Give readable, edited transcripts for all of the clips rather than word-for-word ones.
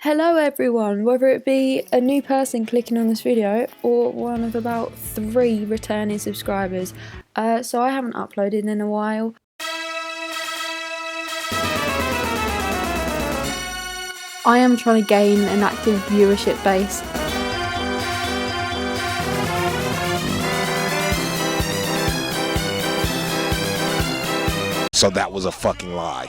Hello everyone, whether it be a new person clicking on this video or one of about 3 returning subscribers. So I haven't uploaded in a while. I am trying to gain an active viewership base. So that was a fucking lie.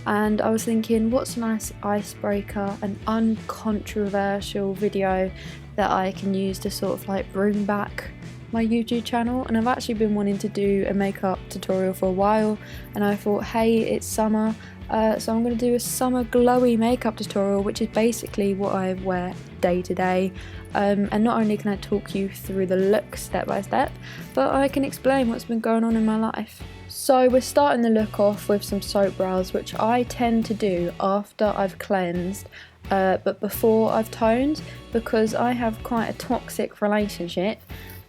And I was thinking, what's a nice icebreaker, an uncontroversial video that I can use to sort of like bring back my YouTube channel. And I've actually been wanting to do a makeup tutorial for a while, and I thought, hey, it's summer, so I'm going to do a summer glowy makeup tutorial, which is basically what I wear day to day. And not only can I talk you through the look step by step, but I can explain what's been going on in my life. So we're starting the look off with some soap brows, which I tend to do after I've cleansed, but before I've toned, because I have quite a toxic relationship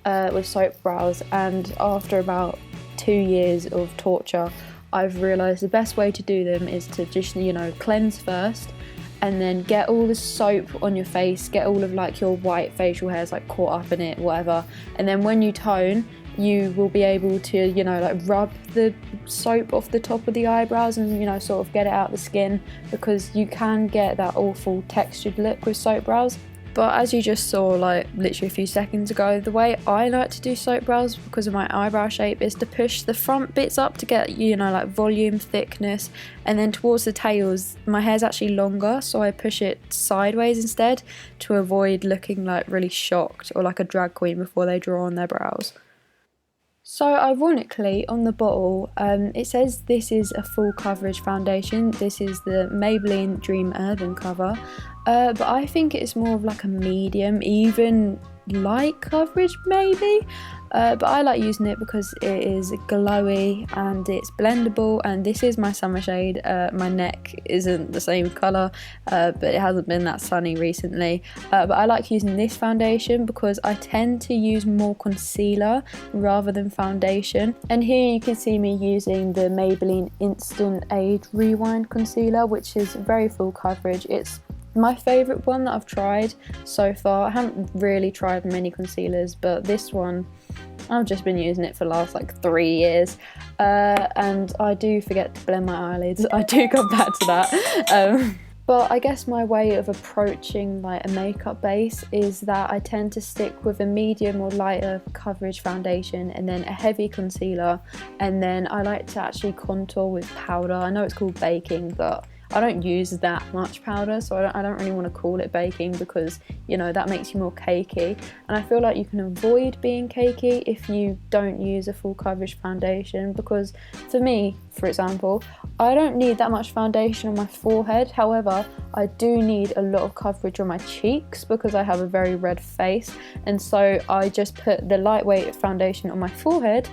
with soap brows, and after about 2 years of torture, I've realised the best way to do them is to just, cleanse first, and then get all the soap on your face, get all of like your white facial hairs like caught up in it, whatever, and then when you tone, you will be able to, like rub the soap off the top of the eyebrows and, sort of get it out the skin, because you can get that awful textured look with soap brows. But as you just saw like literally a few seconds ago, the way I like to do soap brows because of my eyebrow shape is to push the front bits up to get, like volume, thickness, and then towards the tails, my hair's actually longer, so I push it sideways instead to avoid looking like really shocked or like a drag queen before they draw on their brows. So ironically, on the bottle, it says this is a full coverage foundation. This is the Maybelline Dream Urban cover, but I think it's more of like a medium, even light coverage maybe, but I like using it because it is glowy and it's blendable, and this is my summer shade. My neck isn't the same colour, but it hasn't been that sunny recently, but I like using this foundation because I tend to use more concealer rather than foundation. And here you can see me using the Maybelline Instant Age Rewind Concealer, which is very full coverage. It's my favourite one that I've tried so far. I haven't really tried many concealers, but this one, I've just been using it for the last like 3 years, and I do forget to blend my eyelids. I do come back to that. But I guess my way of approaching like a makeup base is that I tend to stick with a medium or lighter coverage foundation and then a heavy concealer, and then I like to actually contour with powder. I know it's called baking, but I don't use that much powder, so I don't really want to call it baking because, that makes you more cakey. And I feel like you can avoid being cakey if you don't use a full coverage foundation, because for me, for example, I don't need that much foundation on my forehead. However, I do need a lot of coverage on my cheeks because I have a very red face, and so I just put the lightweight foundation on my forehead,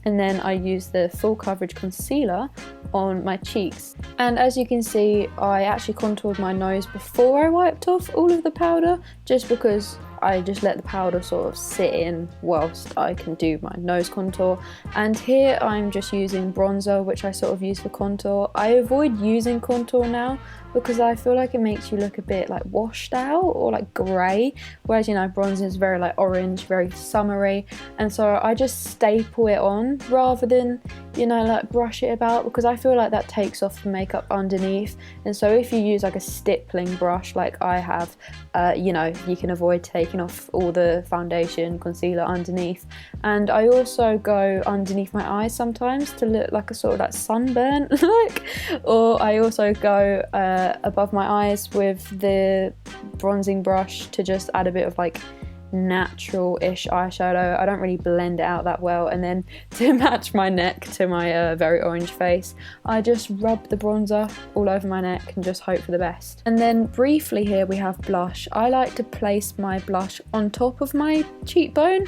and then I use the full coverage concealer on my cheeks. And as you can see, I actually contoured my nose before I wiped off all of the powder, just because I just let the powder sort of sit in whilst I can do my nose contour. And here I'm just using bronzer, which I sort of use for contour. I avoid using contour now because I feel like it makes you look a bit like washed out or like grey, whereas bronzer is very like orange, very summery, and so I just staple it on rather than like brush it about, because I feel like that takes off the makeup underneath. And so if you use like a stippling brush like I have, you can avoid taking off all the foundation, concealer underneath. And I also go underneath my eyes sometimes to look like a sort of like sunburnt look, or I also go above my eyes with the bronzing brush to just add a bit of like natural-ish eyeshadow. I don't really blend it out that well, and then to match my neck to my very orange face, I just rub the bronzer all over my neck and just hope for the best. And then briefly here we have blush. I like to place my blush on top of my cheekbone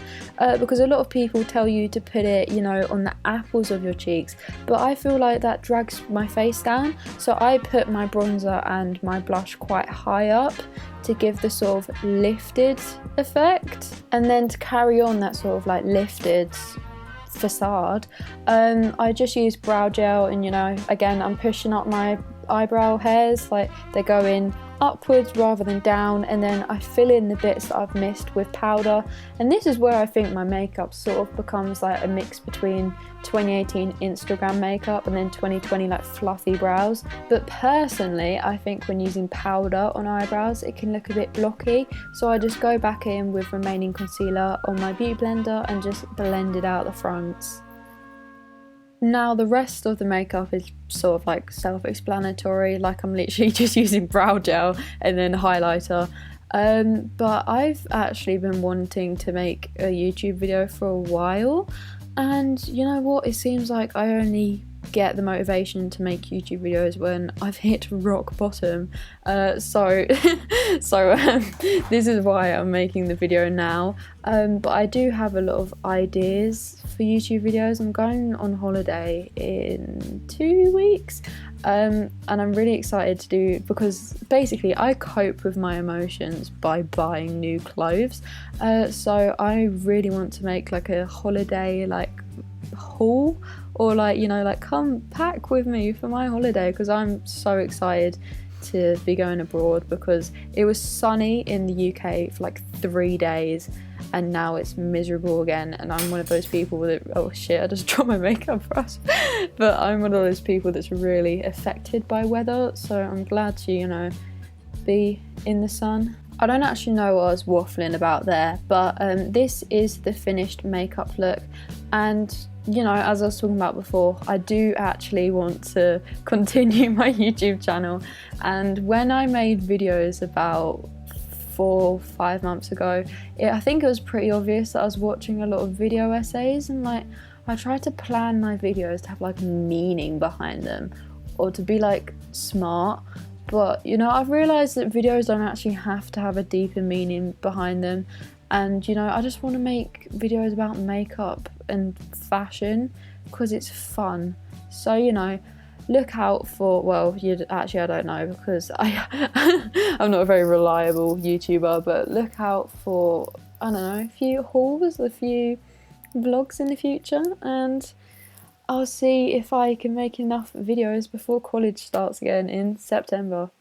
because a lot of people tell you to put it on the apples of your cheeks, but I feel like that drags my face down, so I put my bronzer and my blush quite high up to give the sort of lifted effect. And then to carry on that sort of like lifted facade, I just use brow gel, and again I'm pushing up my eyebrow hairs, like they're going upwards rather than down, and then I fill in the bits that I've missed with powder. And this is where I think my makeup sort of becomes like a mix between 2018 Instagram makeup and then 2020 like fluffy brows. But personally, I think when using powder on eyebrows it can look a bit blocky, so I just go back in with remaining concealer on my beauty blender and just blend it out the fronts. Now the rest of the makeup is sort of like self-explanatory, like I'm literally just using brow gel and then highlighter. But I've actually been wanting to make a YouTube video for a while, and you know what, it seems like I only get the motivation to make YouTube videos when I've hit rock bottom. So this is why I'm making the video now. But I do have a lot of ideas for YouTube videos. I'm going on holiday in 2 weeks, and I'm really excited to do, because basically I cope with my emotions by buying new clothes. So I really want to make like a holiday like haul, or like, you know, like come pack with me for my holiday, because I'm so excited to be going abroad, because it was sunny in the UK for like 3 days and now it's miserable again, and I'm one of those people that, oh shit, I just dropped my makeup brush but I'm one of those people that's really affected by weather, so I'm glad to, you know, be in the sun. I don't actually know what I was waffling about there, but this is the finished makeup look. And you know, as I was talking about before, I do actually want to continue my YouTube channel. And when I made videos about 4-5 months ago, I think it was pretty obvious that I was watching a lot of video essays, and like I tried to plan my videos to have like meaning behind them or to be like smart. But you know, I've realised that videos don't actually have to have a deeper meaning behind them. And you know, I just want to make videos about makeup and fashion because it's fun. So you know, look out for, well, actually I don't know, because I'm not a very reliable YouTuber, but look out for, I don't know, a few hauls, a few vlogs in the future, and I'll see if I can make enough videos before college starts again in September.